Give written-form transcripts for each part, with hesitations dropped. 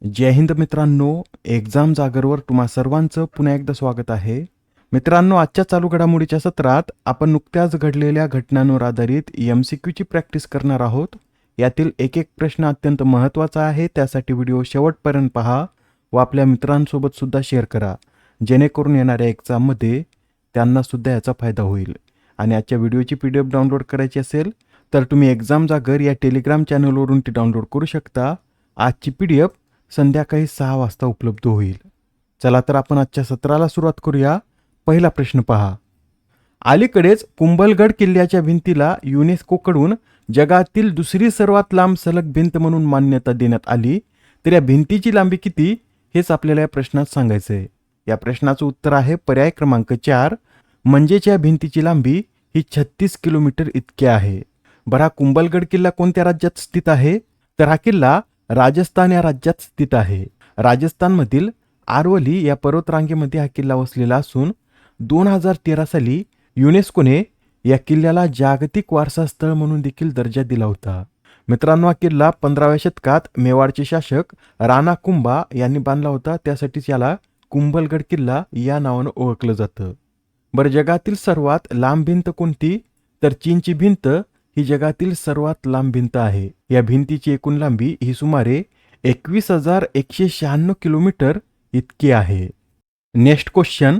जय हिंद मित्रांनो, एक्झाम जागरवर तुम्हा सर्वांचं पुन्हा एकदा स्वागत आहे. मित्रांनो, आजच्या चालू घडामोडीच्या सत्रात आपण नुकत्याच घडलेल्या घटनांवर आधारित MCQची प्रॅक्टिस करणार आहोत. यातील एक एक प्रश्न अत्यंत महत्त्वाचा आहे, त्यासाठी व्हिडिओ शेवटपर्यंत पहा व आपल्या मित्रांसोबत सुद्धा शेअर करा, जेणेकरून येणाऱ्या एक्झाममध्ये त्यांना सुद्धा याचा फायदा होईल. आणि आजच्या व्हिडिओची PDF डाउनलोड करायची असेल तर तुम्ही एक्झाम जागर या टेलिग्राम चॅनलवरून ती डाउनलोड करू शकता. आजची PDF संध्याकाळी 6 वाजता उपलब्ध होईल. चला तर आपण आजच्या सत्राला सुरुवात करूया. पहिला प्रश्न पहा. अलीकडेच कुंभलगड किल्ल्याच्या भिंतीला युनेस्कोकडून जगातील दुसरी सर्वात लांब सलग भिंत म्हणून मान्यता देण्यात आली, तर या भिंतीची लांबी किती हेच आपल्याला या प्रश्नात सांगायचं आहे. या प्रश्नाचं उत्तर आहे पर्याय क्रमांक 4, म्हणजेच या भिंतीची लांबी ही 36 किलोमीटर इतकी आहे. बरं, हा कुंभलगड किल्ला कोणत्या राज्यात स्थित आहे? तर हा किल्ला राजस्थान या राज्यात स्थित आहे. राजस्थानमधील आरवली या पर्वतरांगेमध्ये हा किल्ला वसलेला असून 2013 साली युनेस्कोने या किल्ल्याला जागतिक वारसा स्थळ म्हणून देखील दर्जा दिला होता. मित्रांनो, हा किल्ला 15व्या शतकात मेवाडचे शासक राणा कुंभा यांनी बांधला होता. त्यासाठीच याला कुंभलगड किल्ला या नावानं ओळखलं जातं. बरं, जगातील सर्वात लांब भिंत कोणती? तर चीनची भिंत ही जगातील सर्वात लांब भिंत आहे. या भिंतीची एकूण लांबी ही सुमारे 21,196 किलोमीटर इतकी आहे. Next question.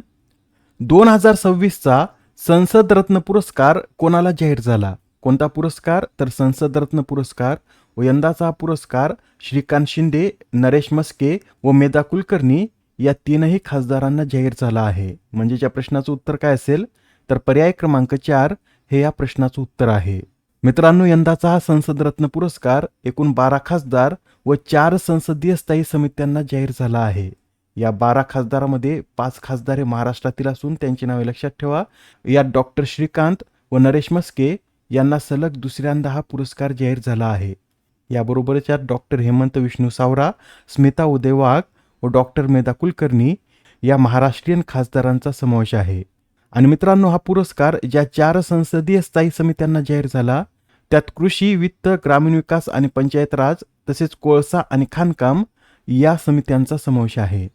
2026चा संसद रत्न पुरस्कार कोणाला जाहीर झाला? कोणता पुरस्कार? तर संसद रत्न पुरस्कार. व यंदाचा हा पुरस्कार श्रीकांत शिंदे, नरेश मस्के व मेधा कुलकर्णी या तीनही खासदारांना जाहीर झाला आहे. म्हणजे या प्रश्नाचं उत्तर काय असेल? तर पर्याय क्रमांक 4 हे या प्रश्नाचं उत्तर आहे. मित्रांनो, यंदाचा हा संसद रत्न पुरस्कार एकूण 12 खासदार व 4 संसदीय स्थायी समित्यांना जाहीर झाला आहे. या 12 खासदारामध्ये 5 खासदार हे महाराष्ट्रातील असून त्यांची नावे लक्षात ठेवा. यात डॉक्टर श्रीकांत व नरेश मस्के यांना सलग दुसऱ्यांदा हा पुरस्कार जाहीर झाला आहे. याबरोबरच यात डॉक्टर हेमंत विष्णू सावरा, स्मिता उदय वाघ व डॉक्टर मेधा कुलकर्णी या महाराष्ट्रीयन खासदारांचा समावेश आहे. आणि मित्रांनो, हा पुरस्कार ज्या 4 संसदीय स्थायी समित्यांना जाहीर झाला त्यात कृषी, वित्त, ग्रामीण विकास आणि पंचायत राज तसेच कोळसा आणि खाणकाम या समित्यांचा समावेश आहे.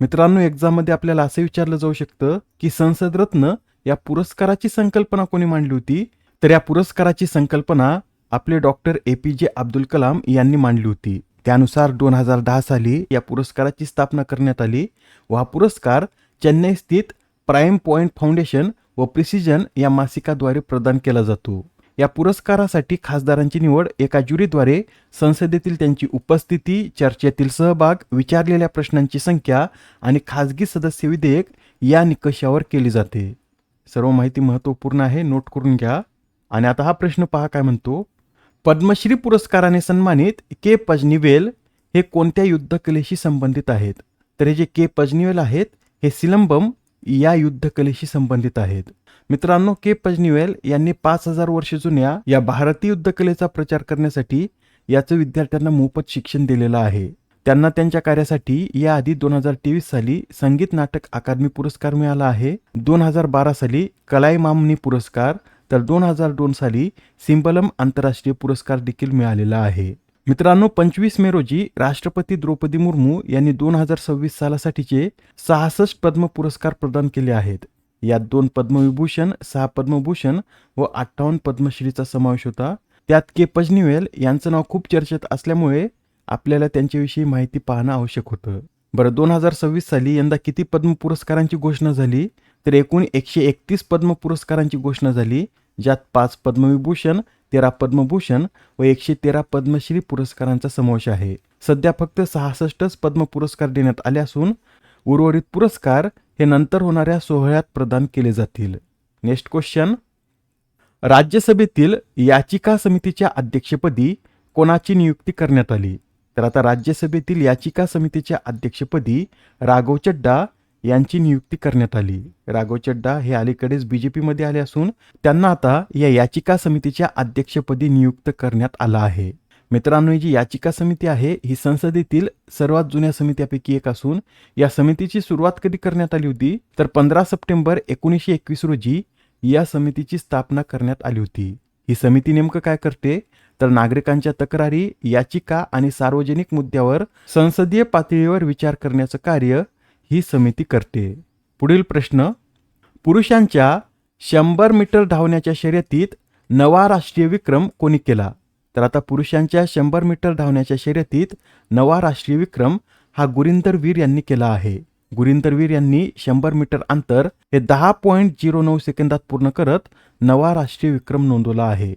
मित्रांनो, एक्झाममध्ये आपल्याला असं विचारलं जाऊ शकतं की संसद रत्न या पुरस्काराची संकल्पना कोणी मांडली होती? तर या पुरस्काराची संकल्पना आपले डॉक्टर APJ अब्दुल कलाम यांनी मांडली होती. त्यानुसार 2010 साली या पुरस्काराची स्थापना करण्यात आली व हा पुरस्कार चेन्नई स्थित प्राईम पॉइंट फाउंडेशन व प्रिसिजन या मासिकाद्वारे प्रदान केला जातो. या पुरस्कारासाठी खासदारांची निवड एका ज्युरीद्वारे संसदेतील त्यांची उपस्थिती, चर्चेतील सहभाग, विचारलेल्या प्रश्नांची संख्या आणि खासगी सदस्य विधेयक या निकषावर केली जाते. सर्व माहिती महत्त्वपूर्ण आहे, नोट करून घ्या. आणि आता हा प्रश्न पहा काय म्हणतो. पद्मश्री पुरस्काराने सन्मानित के पजनीवेल हे कोणत्या युद्धकलेशी संबंधित आहेत? तर हे जे के पजनीवेल आहेत हे सिलंबम या युद्धकलेशी संबंधित आहेत. मित्रांनो, के पजनीवेल यांनी 5000 वर्ष जुन्या या भारतीय युद्धकलेचा प्रचार करण्यासाठी याचं विद्यार्थ्यांना मोफत शिक्षण दिलेलं आहे. त्यांना त्यांच्या कार्यासाठी याआधी 2023 साली संगीत नाटक अकादमी पुरस्कार मिळाला आहे, 2012 साली कलाईमामनी पुरस्कार, तर 2002 साली सिंबलम आंतरराष्ट्रीय पुरस्कार देखील मिळालेला आहे. मित्रांनो, 25 मे रोजी राष्ट्रपती द्रौपदी मुर्मू यांनी 2026 सालासाठीचे 66 पद्म पुरस्कार प्रदान केले आहेत. यात 2 पद्मविभूषण, 6 पद्मभूषण व 58 पद्मश्रीचा समावेश होता. त्यात के पजनीवेल यांचं नाव खूप चर्चेत असल्यामुळे आपल्याला त्यांच्याविषयी माहिती पाहणं आवश्यक होतं. बरं, 2026 साली यंदा किती पद्म पुरस्कारांची घोषणा झाली? तर एकूण 131 पद्म पुरस्कारांची घोषणा झाली, ज्यात 5 पद्मविभूषण, 13 पद्मभूषण व 113 पद्मश्री पुरस्कारांचा समावेश आहे. सध्या फक्त 66 पद्म पुरस्कार देण्यात आले असून उर्वरित पुरस्कार हे नंतर होणाऱ्या सोहळ्यात प्रदान केले जातील. Next question. राज्यसभेतील याचिका समितीच्या अध्यक्षपदी कोणाची नियुक्ती करण्यात आली? तर आता राज्यसभेतील याचिका समितीच्या अध्यक्षपदी राघव चड्डा यांची नियुक्ती करण्यात आली. राघव चड्डा हे अलीकडेच BJP मध्ये आले असून त्यांना आता या याचिका समितीच्या अध्यक्षपदी नियुक्त करण्यात आलं आहे. मित्रांनो, ही जी याचिका समिती आहे ही संसदेतील सर्वात जुन्या समित्यापैकी एक असून या समितीची सुरुवात कधी करण्यात आली होती? तर 15 सप्टेंबर 1921 रोजी या समितीची स्थापना करण्यात आली होती. ही समिती नेमकं काय करते? तर नागरिकांच्या तक्रारी, याचिका आणि सार्वजनिक मुद्द्यावर संसदीय पातळीवर विचार करण्याचं कार्य ही समिती करते. पुढील प्रश्न, पुरुषांच्या 100 मीटर धावण्याच्या शर्यतीत नवा राष्ट्रीय विक्रम कोणी केला? तर आता पुरुषांच्या 100 मीटर धावण्याच्या शर्यतीत नवा राष्ट्रीय विक्रम हा गुरिंदर वीर यांनी केला आहे. गुरिंदर वीर यांनी 100 मीटर अंतर हे 10.09 सेकंदात पूर्ण करत नवा राष्ट्रीय विक्रम नोंदवला आहे.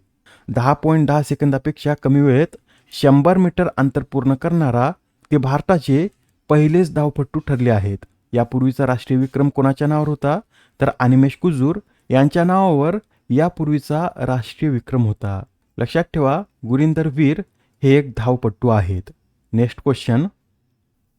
10.10 सेकंदापेक्षा कमी वेळेत 100 मीटर अंतर पूर्ण करणारा ते भारताचे पहिलेच धावपटू ठरले आहेत. यापूर्वीचा राष्ट्रीय विक्रम कोणाच्या नावावर होता? तर अनिमेश कुजूर यांच्या नावावर यापूर्वीचा राष्ट्रीय विक्रम होता. लक्षात ठेवा, गुरिंदर वीर हे एक धावपटू आहेत. नेक्स्ट क्वेश्चन,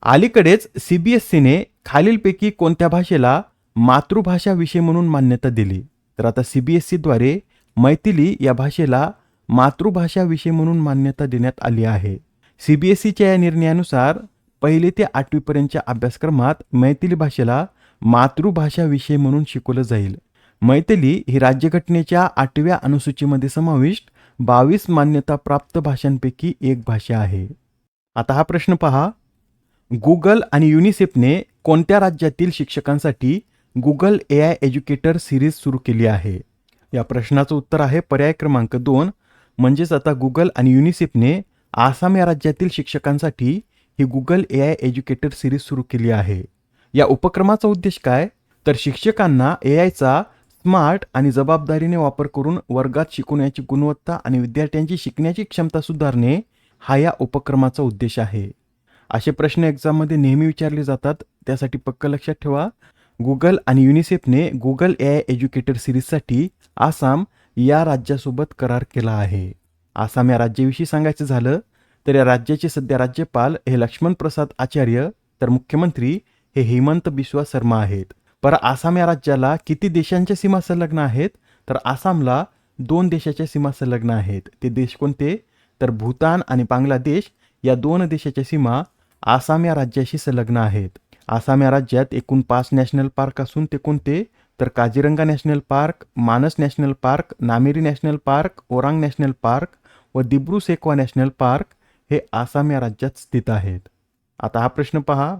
अलीकडेच CBSEने खालीलपैकी कोणत्या भाषेला मातृभाषा विषय म्हणून मान्यता दिली? तर आता CBSEद्वारे मैथिली या भाषेला मातृभाषा विषय म्हणून मान्यता देण्यात आली आहे. CBSEच्या या निर्णयानुसार 1ली ते 8वी पर्यंतच्या अभ्यासक्रमात मैथिली भाषेला मातृभाषा विषय म्हणून शिकवलं जाईल. मैथिली ही राज्यघटनेच्या 8व्या अनुसूचीमध्ये समाविष्ट 22 मान्यताप्राप्त भाषांपैकी एक भाषा आहे. आता हा प्रश्न पहा, गुगल आणि युनिसेफने कोणत्या राज्यातील शिक्षकांसाठी गुगल AI एज्युकेटर सिरीज सुरू केली आहे? या प्रश्नाचं उत्तर आहे पर्याय क्रमांक 2. म्हणजेच आता गुगल आणि युनिसेफने आसाम या राज्यातील शिक्षकांसाठी ही गुगल AI एज्युकेटर सिरीज सुरू केली आहे. या उपक्रमाचा उद्देश काय? तर शिक्षकांना AIचा स्मार्ट आणि जबाबदारीने वापर करून वर्गात शिकवण्याची गुणवत्ता आणि विद्यार्थ्यांची शिकण्याची क्षमता सुधारणे हा या उपक्रमाचा उद्देश आहे. असे प्रश्न एक्झाममध्ये नेहमी विचारले जातात, त्यासाठी पक्क लक्षात ठेवा. गुगल आणि युनिसेफने गुगल AI एज्युकेटर सिरीजसाठी आसाम या राज्यासोबत करार केला आहे. आसाम या राज्याविषयी सांगायचं झालं तर या राज्याचे सध्या राज्यपाल हे लक्ष्मण प्रसाद आचार्य, तर मुख्यमंत्री हे हेमंत बिस्वा शर्मा आहेत. पर आसाम या राज्याला किती देशांच्या सीमा संलग्न आहेत? तर आसामला 2 देशाच्या सीमा संलग्न आहेत. ते देश कोणते? तर भूतान आणि बांगलादेश या 2 देशाच्या सीमा आसाम या राज्याशी संलग्न आहेत. आसाम या राज्यात एकूण 5 नॅशनल पार्क असून ते कोणते? तर काझीरंगा नॅशनल पार्क, मानस national park, Nameri national park, Orang national park व दिब्रू सेखवा नॅशनल पार्क हे आसाम या राज्यात स्थित आहेत. आता हा प्रश्न पहा,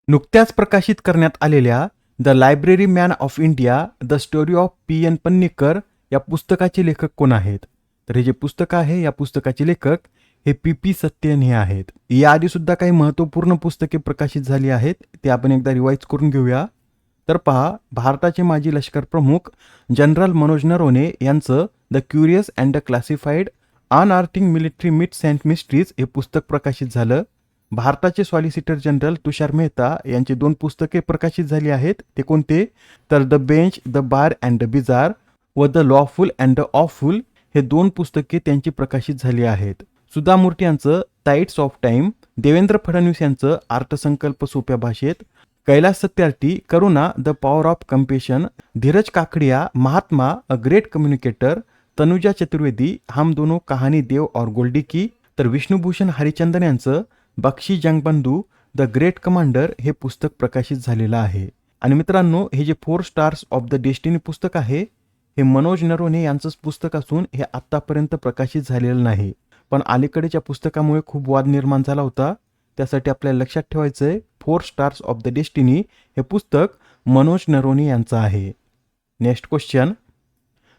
नुकत्याच प्रकाशित करण्यात आलेल्या the library man of India the story of PN Panikkar या पुस्तकाचे लेखक कोण आहेत? तर हे जे पुस्तक आहे या पुस्तकाचे लेखक हे PP सत्यन हे आहेत. याआधी सुद्धा काही महत्त्वपूर्ण पुस्तके प्रकाशित झाली आहेत, ते आपण एकदा रिवाईज करून घेऊया. तर पहा, भारताचे माजी लष्कर प्रमुख जनरल मनोज नरवणे यांचं the curious and the classified unearthing military myths and mysteries हे पुस्तक प्रकाशित झालं. भारताचे सॉलिसिटर जनरल तुषार मेहता यांची 2 पुस्तके प्रकाशित झाली आहेत, ते कोणते? तर the bench, the bar and the bizarre व the lawful and the awful हे 2 पुस्तके त्यांची प्रकाशित झाली आहेत. सुधा मूर्ती यांचं tides of time, Devendra Fadnavis यांचं अर्थसंकल्प सोप्या भाषेत, Kailash Satyarthi Karuna the power of compassion, Dheeraj Kakadia Mahatma a great communicator, Tanuja Chaturvedi हम दोनों कहानी देव और गोल्डी की, तर विष्णुभूषण हरिचंदन यांचं बक्षी जंगबंधू द ग्रेट कमांडर हे पुस्तक प्रकाशित झालेलं आहे. आणि मित्रांनो, हे जे 4 स्टार्स ऑफ द डेस्टिनी पुस्तक आहे हे मनोज नरवणे यांचंच पुस्तक असून हे आत्तापर्यंत प्रकाशित झालेलं नाही. पण अलीकडेच्या पुस्तकामुळे खूप वाद निर्माण झाला होता, त्यासाठी आपल्याला लक्षात ठेवायचं आहे 4 स्टार्स ऑफ द डेस्टिनी हे पुस्तक मनोज नरवणे यांचं आहे. नेक्स्ट क्वेश्चन,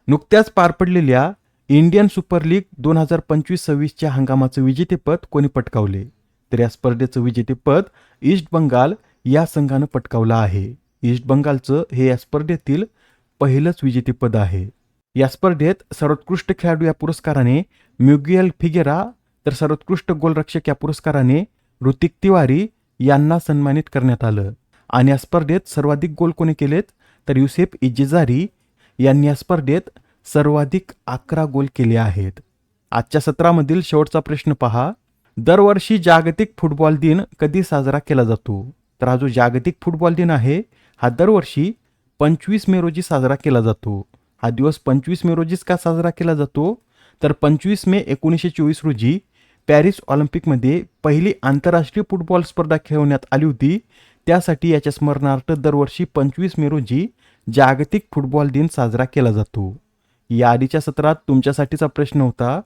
नुकत्याच पार पडलेल्या इंडियन सुपर लीग 2025-26च्या हंगामाचं विजेतेपद कोणी पटकावले? तर या स्पर्धेचं विजेतेपद ईस्ट बंगाल या संघानं पटकावलं आहे. ईस्ट बंगालचं हे या स्पर्धेतील पहिलंच विजेतेपद आहे. या स्पर्धेत सर्वोत्कृष्ट खेळाडू या पुरस्काराने म्युगियल फिगेरा, तर सर्वोत्कृष्ट गोलरक्षक या पुरस्काराने ऋतिक तिवारी यांना सन्मानित करण्यात आलं. आणि या स्पर्धेत सर्वाधिक गोल कोणी केलेत? तर युसेफ इजेजारी यांनी या स्पर्धेत सर्वाधिक 11 गोल केले आहेत. आजच्या सत्रामधील शेवटचा प्रश्न पहा, दरवर्षी जागतिक फुटबॉल दिन कधी साजरा केला जातो? तर हा जो जागतिक फुटबॉल दिन आहे हा दरवर्षी 25 मे रोजी साजरा केला जातो. हा दिवस 25 मे रोजीच का साजरा केला जातो? तर 25 मे 1924 रोजी पॅरिस ऑलिम्पिकमध्ये पहिली आंतरराष्ट्रीय फुटबॉल स्पर्धा खेळवण्यात आली होती. त्यासाठी याच्या स्मरणार्थ दरवर्षी 25 मे रोजी जागतिक फुटबॉल दिन साजरा केला जातो. या आधीच्या सत्रात तुमच्यासाठीचा प्रश्न होता,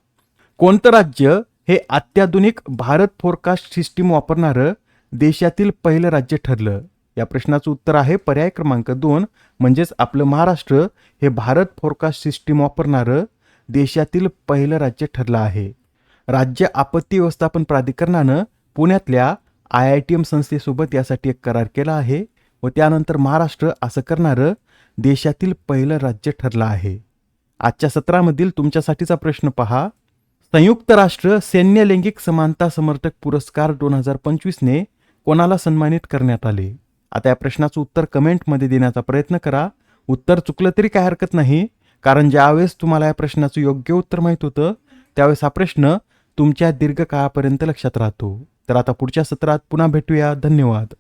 कोणतं राज्य हे अत्याधुनिक भारत फोरकास्ट सिस्टीम वापरणारं देशातील पहिलं राज्य ठरलं? या प्रश्नाचं उत्तर आहे पर्याय क्रमांक 2 म्हणजेच आपलं महाराष्ट्र हे भारत फोरकास्ट सिस्टीम वापरणारं देशातील पहिलं राज्य ठरलं आहे. राज्य आपत्ती व्यवस्थापन प्राधिकरणानं पुण्यातल्या IITM संस्थेसोबत यासाठी एक करार केला आहे व त्यानंतर महाराष्ट्र असं करणारं देशातील पहिलं राज्य ठरलं आहे. आजच्या सत्रामधील तुमच्यासाठीचा प्रश्न पहा. संयुक्त राष्ट्र सैन्य लैंगिक समानता समर्थक पुरस्कार 2025ने कोणाला सन्मानित करण्यात आले? आता या प्रश्नाचं उत्तर कमेंटमध्ये देण्याचा प्रयत्न करा. उत्तर चुकलं तरी काय हरकत नाही, कारण ज्यावेळेस तुम्हाला या प्रश्नाचं योग्य उत्तर माहीत होतं त्यावेळेस हा प्रश्न तुमच्या दीर्घकाळापर्यंत लक्षात राहतो. तर आता पुढच्या सत्रात पुन्हा भेटूया. धन्यवाद.